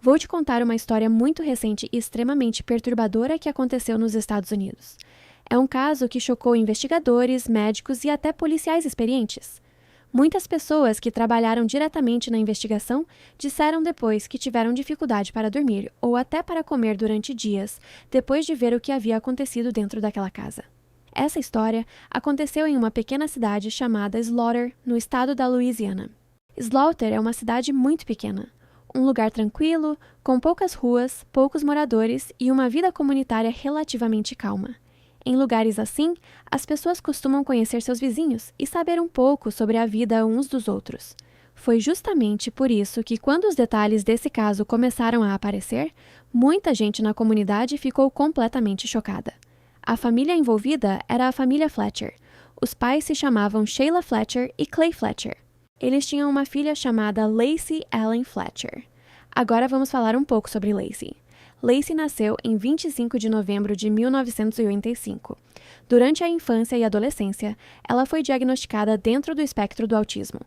Vou te contar uma história muito recente e extremamente perturbadora que aconteceu nos Estados Unidos. É um caso que chocou investigadores, médicos e até policiais experientes. Muitas pessoas que trabalharam diretamente na investigação disseram depois que tiveram dificuldade para dormir ou até para comer durante dias, depois de ver o que havia acontecido dentro daquela casa. Essa história aconteceu em uma pequena cidade chamada Slaughter, no estado da Louisiana. Slaughter é uma cidade muito pequena. Um lugar tranquilo, com poucas ruas, poucos moradores e uma vida comunitária relativamente calma. Em lugares assim, as pessoas costumam conhecer seus vizinhos e saber um pouco sobre a vida uns dos outros. Foi justamente por isso que, quando os detalhes desse caso começaram a aparecer, muita gente na comunidade ficou completamente chocada. A família envolvida era a família Fletcher. Os pais se chamavam Sheila Fletcher e Clay Fletcher. Eles tinham uma filha chamada Lacey Ellen Fletcher. Agora vamos falar um pouco sobre Lacey. Lacey nasceu em 25 de novembro de 1985. Durante a infância e adolescência, ela foi diagnosticada dentro do espectro do autismo.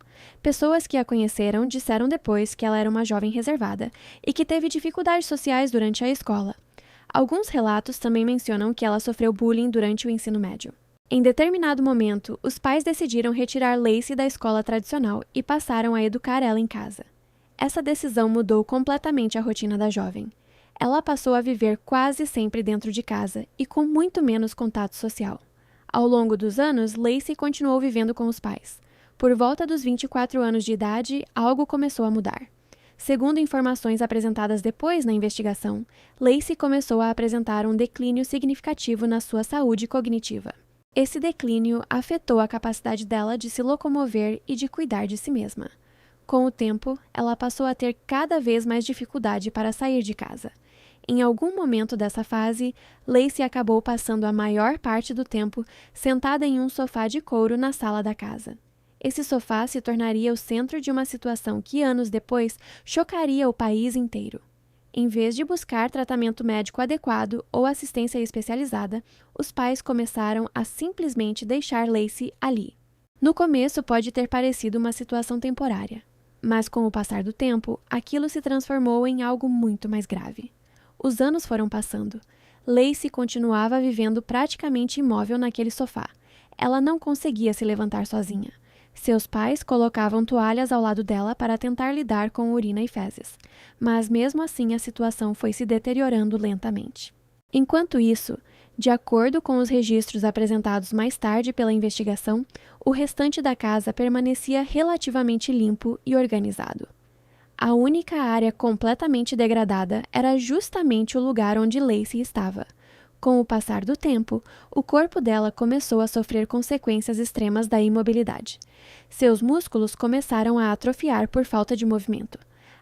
Pessoas que a conheceram disseram depois que ela era uma jovem reservada e que teve dificuldades sociais durante a escola. Alguns relatos também mencionam que ela sofreu bullying durante o ensino médio. Em determinado momento, os pais decidiram retirar Lacey da escola tradicional e passaram a educar ela em casa. Essa decisão mudou completamente a rotina da jovem. Ela passou a viver quase sempre dentro de casa e com muito menos contato social. Ao longo dos anos, Lacey continuou vivendo com os pais. Por volta dos 24 anos de idade, algo começou a mudar. Segundo informações apresentadas depois na investigação, Lacey começou a apresentar um declínio significativo na sua saúde cognitiva. Esse declínio afetou a capacidade dela de se locomover e de cuidar de si mesma. Com o tempo, ela passou a ter cada vez mais dificuldade para sair de casa. Em algum momento dessa fase, Lacey acabou passando a maior parte do tempo sentada em um sofá de couro na sala da casa. Esse sofá se tornaria o centro de uma situação que, anos depois, chocaria o país inteiro. Em vez de buscar tratamento médico adequado ou assistência especializada, os pais começaram a simplesmente deixar Lacey ali. No começo pode ter parecido uma situação temporária, mas com o passar do tempo, aquilo se transformou em algo muito mais grave. Os anos foram passando. Lacey continuava vivendo praticamente imóvel naquele sofá. Ela não conseguia se levantar sozinha. Seus pais colocavam toalhas ao lado dela para tentar lidar com urina e fezes, mas mesmo assim a situação foi se deteriorando lentamente. Enquanto isso, de acordo com os registros apresentados mais tarde pela investigação, o restante da casa permanecia relativamente limpo e organizado. A única área completamente degradada era justamente o lugar onde Lacey estava. Com o passar do tempo, o corpo dela começou a sofrer consequências extremas da imobilidade. Seus músculos começaram a atrofiar por falta de movimento.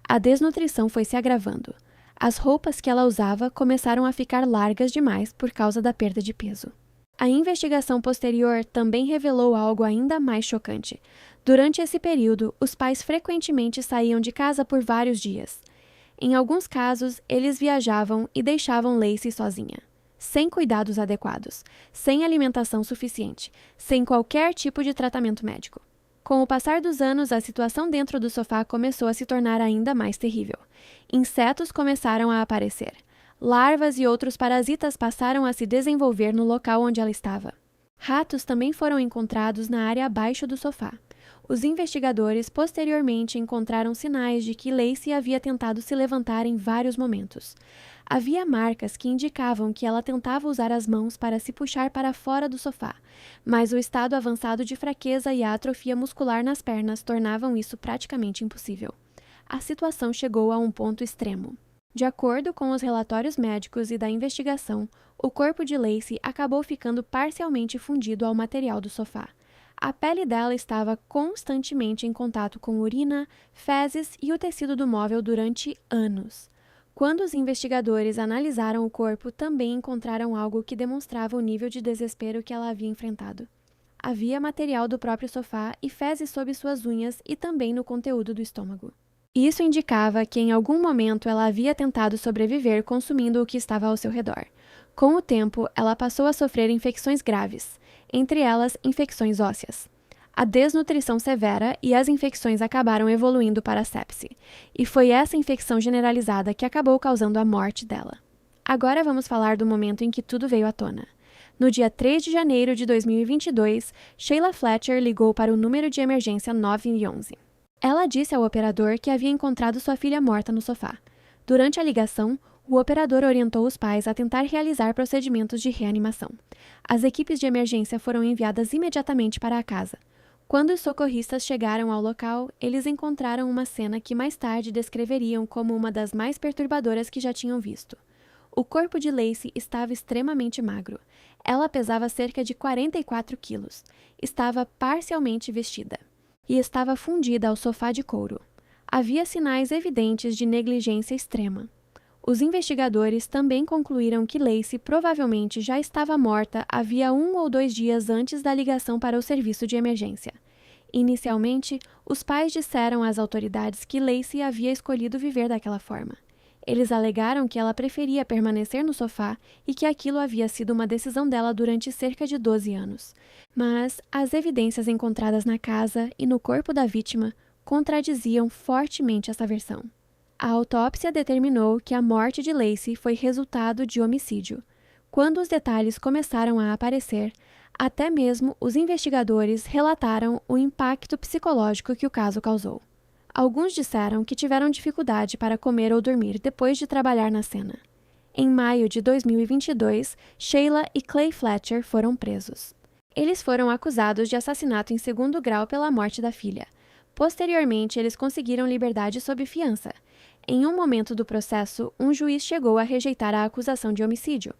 A desnutrição foi se agravando. As roupas que ela usava começaram a ficar largas demais por causa da perda de peso. A investigação posterior também revelou algo ainda mais chocante. Durante esse período, os pais frequentemente saíam de casa por vários dias. Em alguns casos, eles viajavam e deixavam Lacey sozinha, sem cuidados adequados, sem alimentação suficiente, sem qualquer tipo de tratamento médico. Com o passar dos anos, a situação dentro do sofá começou a se tornar ainda mais terrível. Insetos começaram a aparecer. Larvas e outros parasitas passaram a se desenvolver no local onde ela estava. Ratos também foram encontrados na área abaixo do sofá. Os investigadores posteriormente encontraram sinais de que Lacey havia tentado se levantar em vários momentos. Havia marcas que indicavam que ela tentava usar as mãos para se puxar para fora do sofá, mas o estado avançado de fraqueza e a atrofia muscular nas pernas tornavam isso praticamente impossível. A situação chegou a um ponto extremo. De acordo com os relatórios médicos e da investigação, o corpo de Lacey acabou ficando parcialmente fundido ao material do sofá. A pele dela estava constantemente em contato com urina, fezes e o tecido do móvel durante anos. Quando os investigadores analisaram o corpo, também encontraram algo que demonstrava o nível de desespero que ela havia enfrentado. Havia material do próprio sofá e fezes sob suas unhas e também no conteúdo do estômago. Isso indicava que em algum momento ela havia tentado sobreviver consumindo o que estava ao seu redor. Com o tempo, ela passou a sofrer infecções graves, entre elas infecções ósseas. A desnutrição severa e as infecções acabaram evoluindo para a sepse, e foi essa infecção generalizada que acabou causando a morte dela. Agora vamos falar do momento em que tudo veio à tona. No dia 3 de janeiro de 2022, Sheila Fletcher ligou para o número de emergência 911. Ela disse ao operador que havia encontrado sua filha morta no sofá. Durante a ligação, o operador orientou os pais a tentar realizar procedimentos de reanimação. As equipes de emergência foram enviadas imediatamente para a casa. Quando os socorristas chegaram ao local, eles encontraram uma cena que mais tarde descreveriam como uma das mais perturbadoras que já tinham visto. O corpo de Lacey estava extremamente magro. Ela pesava cerca de 44 quilos. Estava parcialmente vestida e estava fundida ao sofá de couro. Havia sinais evidentes de negligência extrema. Os investigadores também concluíram que Lacey provavelmente já estava morta havia 1 ou 2 dias antes da ligação para o serviço de emergência. Inicialmente, os pais disseram às autoridades que Lacey havia escolhido viver daquela forma. Eles alegaram que ela preferia permanecer no sofá e que aquilo havia sido uma decisão dela durante cerca de 12 anos. Mas as evidências encontradas na casa e no corpo da vítima contradiziam fortemente essa versão. A autópsia determinou que a morte de Lacey foi resultado de homicídio. Quando os detalhes começaram a aparecer, até mesmo os investigadores relataram o impacto psicológico que o caso causou. Alguns disseram que tiveram dificuldade para comer ou dormir depois de trabalhar na cena. Em maio de 2022, Sheila e Clay Fletcher foram presos. Eles foram acusados de assassinato em segundo grau pela morte da filha. Posteriormente, eles conseguiram liberdade sob fiança. Em um momento do processo, um juiz chegou a rejeitar a acusação de homicídio,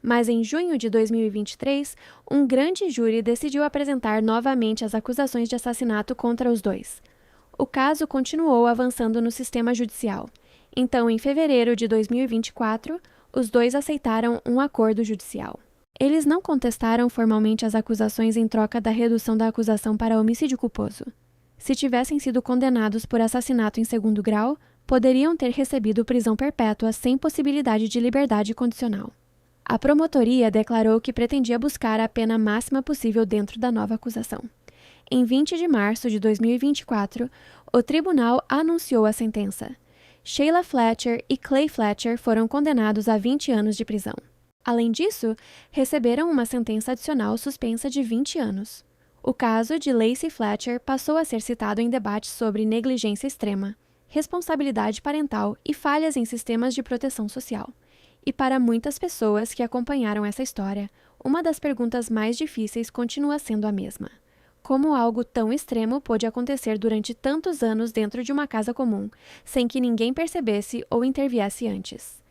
mas em junho de 2023, um grande júri decidiu apresentar novamente as acusações de assassinato contra os dois. O caso continuou avançando no sistema judicial. Então, em fevereiro de 2024, os dois aceitaram um acordo judicial. Eles não contestaram formalmente as acusações em troca da redução da acusação para homicídio culposo. Se tivessem sido condenados por assassinato em segundo grau, poderiam ter recebido prisão perpétua sem possibilidade de liberdade condicional. A promotoria declarou que pretendia buscar a pena máxima possível dentro da nova acusação. Em 20 de março de 2024, o tribunal anunciou a sentença. Sheila Fletcher e Clay Fletcher foram condenados a 20 anos de prisão. Além disso, receberam uma sentença adicional suspensa de 20 anos. O caso de Lacey Fletcher passou a ser citado em debates sobre negligência extrema, responsabilidade parental e falhas em sistemas de proteção social. E para muitas pessoas que acompanharam essa história, uma das perguntas mais difíceis continua sendo a mesma. Como algo tão extremo pôde acontecer durante tantos anos dentro de uma casa comum, sem que ninguém percebesse ou interviesse antes?